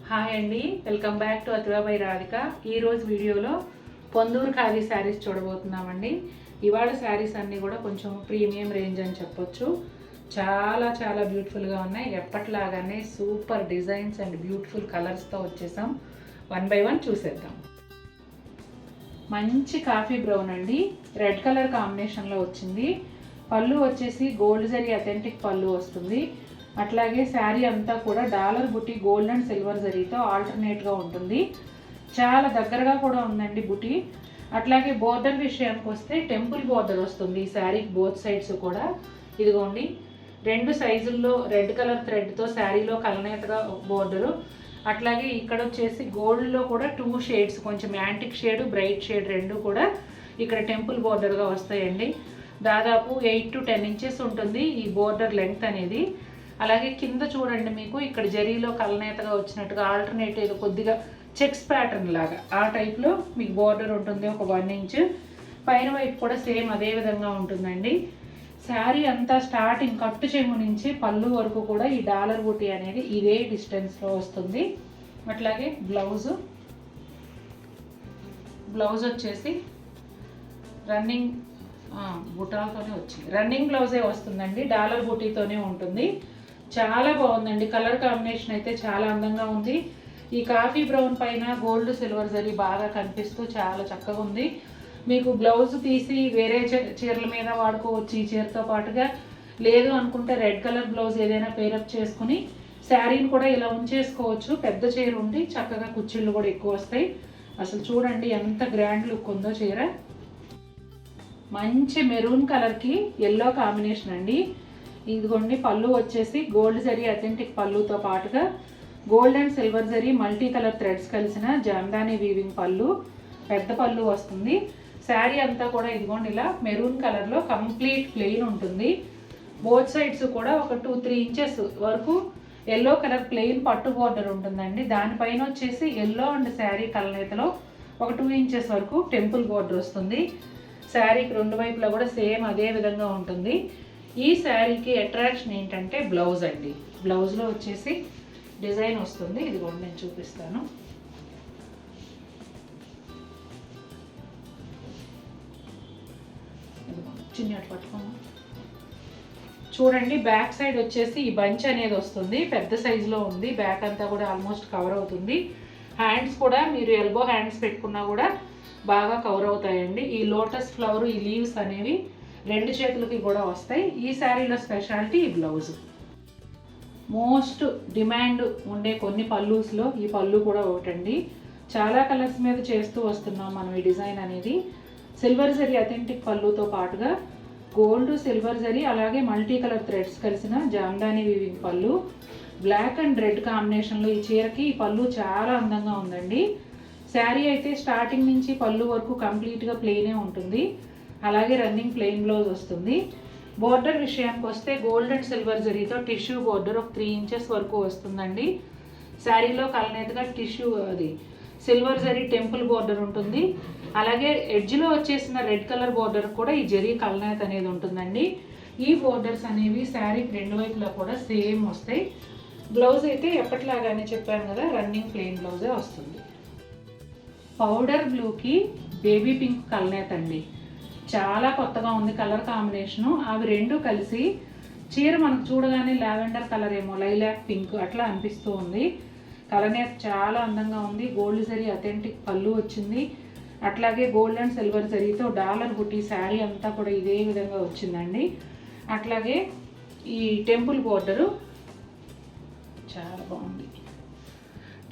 Hi అండి, welcome back to Athiva by Radhika. ఈరోజు వీడియోలో పొందూరు ఖాదీ శారీస్ చూడబోతున్నామండి. ఇవాళ శారీస్ అన్నీ కూడా కొంచెం ప్రీమియం రేంజ్ అని చెప్పొచ్చు. చాలా చాలా బ్యూటిఫుల్గా ఉన్నాయి. ఎప్పటిలాగానే సూపర్ డిజైన్స్ అండ్ బ్యూటిఫుల్ కలర్స్తో వచ్చేసాం. వన్ బై వన్ చూసేద్దాం. మంచి కాఫీ బ్రౌన్ అండి, రెడ్ కలర్ కాంబినేషన్లో వచ్చింది. పళ్ళు వచ్చేసి గోల్డ్ జరీ అథెంటిక్ పళ్ళు వస్తుంది. అట్లాగే శారీ అంతా కూడా డాలర్ బుట్టి గోల్డ్ అండ్ సిల్వర్ జరీతో ఆల్టర్నేట్గా ఉంటుంది. చాలా దగ్గరగా కూడా ఉందండి బుట్టి. అట్లాగే బోర్డర్ విషయానికి వస్తే టెంపుల్ బోర్డర్ వస్తుంది ఈ శారీకి బోత్ సైడ్స్ కూడా. ఇదిగోండి, 2 సైజుల్లో రెడ్ కలర్ థ్రెడ్తో శారీలో కలనేతగా బోర్డరు. అట్లాగే ఇక్కడ వచ్చేసి గోల్డ్లో కూడా 2 షేడ్స్, కొంచెం యాంటిక్ షేడ్, బ్రైట్ షేడ్ రెండు కూడా ఇక్కడ టెంపుల్ బోర్డర్గా వస్తాయండి. దాదాపు 8 to 10 ఇంచెస్ ఉంటుంది ఈ బోర్డర్ లెంగ్త్ అనేది. అలాగే కింద చూడండి, మీకు ఇక్కడ జరీలో కలనేతగా వచ్చినట్టుగా ఆల్టర్నేట్ ఏదో కొద్దిగా చెక్స్ ప్యాటర్న్ లాగా ఆ టైప్లో మీకు బోర్డర్ ఉంటుంది, ఒక 1 ఇంచ్. పైన వైపు కూడా సేమ్ అదే విధంగా ఉంటుందండి. శారీ అంతా స్టార్టింగ్ కట్టు చెంగు నుంచి పళ్ళు వరకు కూడా ఈ డాలర్ బూటీ అనేది ఇదే డిస్టెన్స్లో వస్తుంది. అట్లాగే బ్లౌజ్ వచ్చేసి రన్నింగ్ బుటాలతోనే వచ్చింది. రన్నింగ్ బ్లౌజే వస్తుందండి, డాలర్ బూటీతోనే ఉంటుంది. చాలా బాగుందండి. కలర్ కాంబినేషన్ అయితే చాలా అందంగా ఉంది. ఈ కాఫీ బ్రౌన్ పైన గోల్డ్ సిల్వర్ జరీ బాగా కనిపిస్తూ చాలా చక్కగా ఉంది. మీకు బ్లౌజ్ తీసి వేరే చీరల మీద వాడుకోవచ్చు ఈ చీరతో పాటుగా. లేదు అనుకుంటే రెడ్ కలర్ బ్లౌజ్ ఏదైనా పేరప్ చేసుకుని శారీని కూడా ఇలా ఉంచేసుకోవచ్చు. పెద్ద చీర ఉండి చక్కగా కుచ్చిళ్ళు కూడా ఎక్కువ వస్తాయి. అసలు చూడండి ఎంత గ్రాండ్ లుక్ ఉందో చీర. మంచి మెరూన్ కలర్కి ఎల్లో కాంబినేషన్ అండి. ఇదిగోండి, పళ్ళు వచ్చేసి గోల్డ్ జరీ అథెంటిక్ పళ్ళుతో పాటుగా gold and silver zari multi colour threads కలిసిన జామ్దానీ వీవింగ్ పళ్ళు, పెద్ద పళ్ళు వస్తుంది. శారీ అంతా కూడా ఇదిగోండి ఇలా మెరూన్ కలర్లో కంప్లీట్ ప్లెయిన్ ఉంటుంది. బోత్ సైడ్స్ కూడా ఒక 2-3 ఇంచెస్ వరకు ఎల్లో కలర్ ప్లెయిన్ పట్టు బోర్డర్ ఉంటుందండి. దానిపైన వచ్చేసి ఎల్లో అండ్ శారీ కలనేతలో ఒక 2 ఇంచెస్ వరకు టెంపుల్ బోర్డర్ వస్తుంది. శారీకి 2 వైపులా కూడా సేమ్ అదే విధంగా ఉంటుంది. ఈ శారీకి అట్రాక్షన్ ఏంటంటే బ్లౌజ్ అండి. బ్లౌజ్లో వచ్చేసి డిజైన్ వస్తుంది. ఇదిగోండి నేను చూపిస్తాను. చిన్నటి పట్టుకోండి. చూడండి, బ్యాక్ సైడ్ వచ్చేసి ఈ బంచ్ అనేది వస్తుంది, పెద్ద సైజులో ఉంది. బ్యాక్ అంతా కూడా ఆల్మోస్ట్ కవర్ అవుతుంది. హ్యాండ్స్ కూడా మీరు ఎల్బో హ్యాండ్స్ పెట్టుకున్నా కూడా బాగా కవర్ అవుతాయండి. ఈ లోటస్ ఫ్లవర్, ఈ లీవ్స్ అనేవి 2 చేతులకి కూడా వస్తాయి. ఈ శారీలో స్పెషాలిటీ ఈ బ్లౌజ్. మోస్ట్ డిమాండ్ ఉండే కొన్ని పల్లూస్లో ఈ పళ్ళు కూడా ఒకటండి. చాలా కలర్స్ మీద చేస్తూ వస్తున్నాం మనం ఈ డిజైన్ అనేది. సిల్వర్ జరీ అథెంటిక్ పళ్ళుతో పాటుగా గోల్డ్ సిల్వర్ జరీ అలాగే మల్టీ కలర్ థ్రెడ్స్ కలిసిన జామ్దానీ వీవింగ్ పళ్ళు. బ్లాక్ అండ్ రెడ్ కాంబినేషన్లో ఈ చీరకి ఈ పళ్ళు చాలా అందంగా ఉందండి. శారీ అయితే స్టార్టింగ్ నుంచి పళ్ళు వరకు కంప్లీట్గా ప్లెయినే ఉంటుంది. అలాగే రన్నింగ్ ప్లెయిన్ బ్లౌజ్ వస్తుంది. బోర్డర్ విషయానికి వస్తే గోల్డ్ అండ్ సిల్వర్ జరీతో టిష్యూ బోర్డర్ ఒక 3 ఇంచెస్ వరకు వస్తుందండి. శారీలో కలనేతగా టిష్యూ అది సిల్వర్ జరీ టెంపుల్ బోర్డర్ ఉంటుంది. అలాగే ఎడ్జ్లో వచ్చేసిన రెడ్ కలర్ బోర్డర్ కూడా ఈ జరీ కలనేత అనేది ఉంటుందండి. ఈ బోర్డర్స్ అనేవి శారీకి 2 వైపులా కూడా సేమ్ వస్తాయి. బ్లౌజ్ అయితే ఎప్పటిలాగానే చెప్పాను కదా, రన్నింగ్ ప్లెయిన్ బ్లౌజే వస్తుంది. పౌడర్ బ్లూకి బేబీ పింక్ కలనేత అండి. చాలా కొత్తగా ఉంది కలర్ కాంబినేషను. అవి 2 కలిసి చీర మనకు చూడగానే లావెండర్ కలర్ ఏమో, లైలాక్ పింక్ అట్లా అనిపిస్తూ ఉంది. కలనేత చాలా అందంగా ఉంది. గోల్డ్ జరీ అథెంటిక్ పళ్ళు వచ్చింది. అట్లాగే గోల్డ్ అండ్ సిల్వర్ జరీతో డాలర్ బుట్టి శారీ అంతా కూడా ఇదే విధంగా వచ్చిందండి. అట్లాగే ఈ టెంపుల్ బోర్డరు చాలా బాగుంది.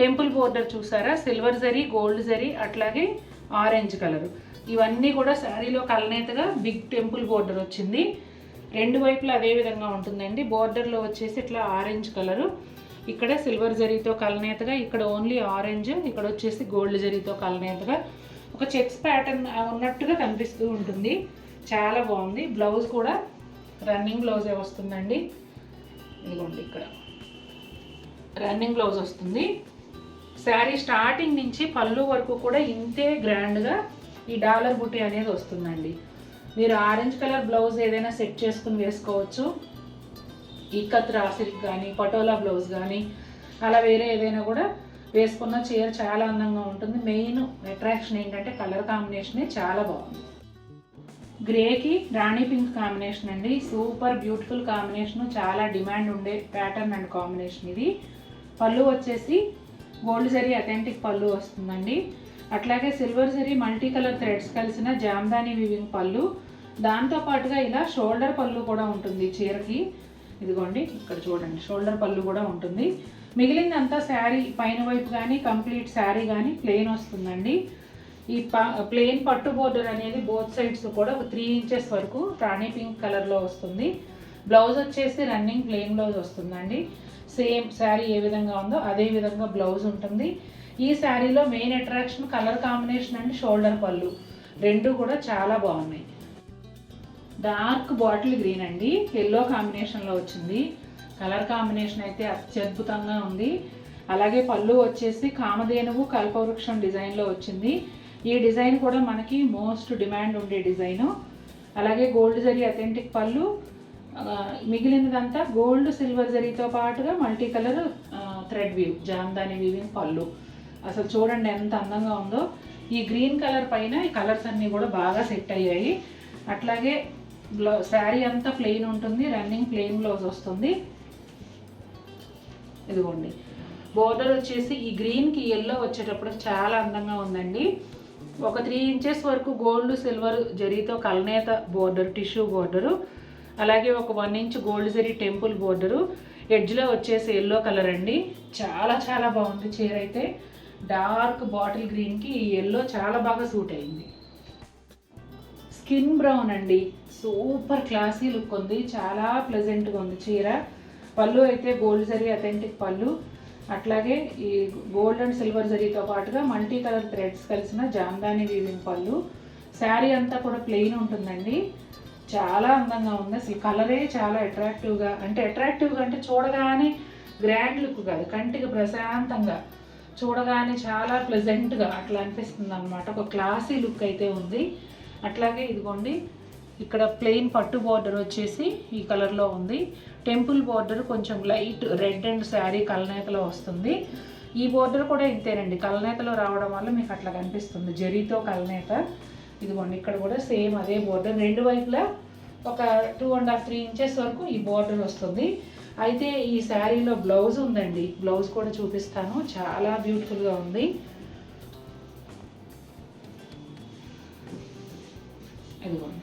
టెంపుల్ బోర్డర్ చూసారా, సిల్వర్ జరీ, గోల్డ్ జరీ, అట్లాగే ఆరెంజ్ కలరు, ఇవన్నీ కూడా శారీలో కలనేతగా బిగ్ టెంపుల్ బోర్డర్ వచ్చింది. 2 వైపులా అదే విధంగా ఉంటుందండి. బోర్డర్లో వచ్చేసి ఇట్లా ఆరెంజ్ కలరు, ఇక్కడ సిల్వర్ జరీతో కలనేతగా, ఇక్కడ ఓన్లీ ఆరెంజ్, ఇక్కడ వచ్చేసి గోల్డ్ జరీతో కలనేతగా ఒక చెక్స్ ప్యాటర్న్ ఉన్నట్టుగా కనిపిస్తూ ఉంటుంది. చాలా బాగుంది. బ్లౌజ్ కూడా రన్నింగ్ బ్లౌజే వస్తుందండి. ఇదిగోండి, ఇక్కడ రన్నింగ్ బ్లౌజ్ వస్తుంది. శారీ స్టార్టింగ్ నుంచి పళ్ళు వరకు కూడా ఇంతే గ్రాండ్గా ఈ డాలర్ బుటీ అనేది వస్తుందండి. మీరు ఆరెంజ్ కలర్ బ్లౌజ్ ఏదైనా సెట్ చేసుకుని వేసుకోవచ్చు. ఇక్కత్ రా సిల్క్ కానీ, పటోలా బ్లౌజ్ కానీ, అలా వేరే ఏదైనా కూడా వేసుకున్న చీర చాలా అందంగా ఉంటుంది. మెయిన్ అట్రాక్షన్ ఏంటంటే కలర్ కాంబినేషనే చాలా బాగుంది. గ్రేకి రాణి పింక్ కాంబినేషన్ అండి. సూపర్ బ్యూటిఫుల్ కాంబినేషన్, చాలా డిమాండ్ ఉండే ప్యాటర్న్ అండ్ కాంబినేషన్ ఇది. పళ్ళు వచ్చేసి గోల్డ్ జరీ అథెంటిక్ పళ్ళు వస్తుందండి. అట్లాగే silver zari multi colour threads కలిసిన జామ్దాని వీవింగ్ పళ్ళు, దాంతోపాటుగా ఇలా షోల్డర్ పళ్ళు కూడా ఉంటుంది చీరకి. ఇదిగోండి ఇక్కడ చూడండి, షోల్డర్ పళ్ళు కూడా ఉంటుంది. మిగిలిందంతా శారీ పైన వైపు కానీ కంప్లీట్ శారీ కానీ ప్లెయిన్ వస్తుందండి. ఈ ప్లెయిన్ పట్టు బోర్డర్ అనేది బోత్ సైడ్స్ కూడా ఒక 3 ఇంచెస్ వరకు రాణి పింక్ కలర్లో వస్తుంది. బ్లౌజ్ వచ్చేసి రన్నింగ్ ప్లెయిన్ బ్లౌజ్ వస్తుందండి. సేమ్ శారీ ఏ విధంగా ఉందో అదే విధంగా బ్లౌజ్ ఉంటుంది. ఈ శారీలో main attraction colour combination and shoulder పళ్ళు, రెండు కూడా చాలా బాగున్నాయి. డార్క్ బాటిల్ గ్రీన్ అండి, ఎల్లో కాంబినేషన్లో వచ్చింది. కలర్ కాంబినేషన్ అయితే అత్యద్భుతంగా ఉంది. అలాగే పళ్ళు వచ్చేసి కామధేనువు కల్పవృక్షం డిజైన్లో వచ్చింది. ఈ డిజైన్ కూడా మనకి మోస్ట్ డిమాండ్ ఉండే డిజైను. అలాగే గోల్డ్ జరీ అథెంటిక్ పళ్ళు, మిగిలినదంతా గోల్డ్ సిల్వర్ జరీతో పాటుగా multi colour thread weave Jamdani weaving పళ్ళు. అసలు చూడండి ఎంత అందంగా ఉందో. ఈ గ్రీన్ కలర్ పైన ఈ కలర్స్ అన్నీ కూడా బాగా సెట్ అయ్యాయి. అట్లాగే శారీ అంతా ప్లెయిన్ ఉంటుంది, రన్నింగ్ ప్లెయిన్ బ్లౌజ్ వస్తుంది. ఇదిగోండి బోర్డర్ వచ్చేసి ఈ గ్రీన్కి ఎల్లో వచ్చేటప్పుడు చాలా అందంగా ఉందండి. ఒక 3 ఇంచెస్ వరకు గోల్డ్ సిల్వర్ జరీతో కల్నేత బోర్డర్, టిష్యూ బోర్డరు, అలాగే ఒక 1 inch gold zari temple border, ఎడ్జ్లో వచ్చేసి ఎల్లో కలర్ అండి. చాలా చాలా బాగుంది చీర అయితే. డార్క్ బాటిల్ గ్రీన్కి ఈ ఎల్లో చాలా బాగా సూట్ అయింది. స్కిన్ బ్రౌన్ అండి, సూపర్ క్లాసీ లుక్ ఉంది, చాలా ప్లెజెంట్గా ఉంది చీర. పళ్ళు అయితే గోల్డ్ జరీ అథెంటిక్ పళ్ళు, అట్లాగే ఈ గోల్డ్ అండ్ సిల్వర్ జరీతో పాటుగా మల్టీ కలర్ థ్రెడ్స్ కలిసిన జామ్దాని వీవింగ్ పళ్ళు. శారీ అంతా కూడా ప్లెయిన్ ఉంటుందండి. చాలా అందంగా ఉంది. అసలు కలరే చాలా అట్రాక్టివ్గా అంటే చూడగానే గ్రాండ్ లుక్ కాదు, కంటికి ప్రశాంతంగా చూడగానే చాలా ప్లెజెంట్గా అట్లా అనిపిస్తుంది అనమాట. ఒక క్లాసీ లుక్ అయితే ఉంది. అట్లాగే ఇదిగోండి ఇక్కడ ప్లెయిన్ పట్టు బోర్డర్ వచ్చేసి ఈ కలర్లో ఉంది. టెంపుల్ బోర్డర్ కొంచెం లైట్ రెడ్ అండ్ శారీ కలనేతలో వస్తుంది. ఈ బోర్డర్ కూడా ఇంతేనండి, కలనేతలో రావడం వల్ల మీకు అట్లా కనిపిస్తుంది జరీతో కలనేత. ఇదిగోండి ఇక్కడ కూడా సేమ్ అదే బోర్డర్, రెండు వైపులా ఒక 2.5-3 ఇంచెస్ వరకు ఈ బోర్డర్ వస్తుంది. అయితే ఈ శారీలో బ్లౌజ్ ఉందండి, బ్లౌజ్ కూడా చూపిస్తాను. చాలా బ్యూటిఫుల్గా ఉంది. ఇదిగోండి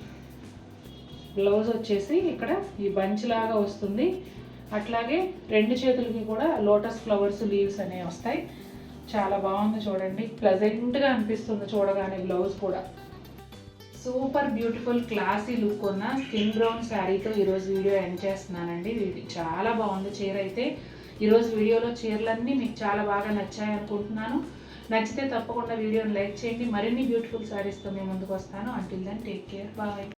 బ్లౌజ్ వచ్చేసి ఇక్కడ ఈ బంచ్ లాగా వస్తుంది. అట్లాగే రెండు చేతులకి కూడా లోటస్ ఫ్లవర్స్ లీవ్స్ అనేవి వస్తాయి. చాలా బాగుంది చూడండి, ప్లెజెంట్గా అనిపిస్తుంది చూడగానే. బ్లౌజ్ కూడా సూపర్ బ్యూటిఫుల్ క్లాసీ లుక్ ఉన్న స్కిన్ బ్రౌన్ శారీతో ఈరోజు వీడియో ఎండ్ చేస్తున్నానండి. చాలా బాగుంది చీర అయితే. ఈరోజు వీడియోలో చీరలన్నీ మీకు చాలా బాగా నచ్చాయి అనుకుంటున్నాను. నచ్చితే తప్పకుండా వీడియోని లైక్ చేయండి. మరిన్ని బ్యూటిఫుల్ శారీస్తో మేము ముందుకు వస్తాను. Until then take care, bye.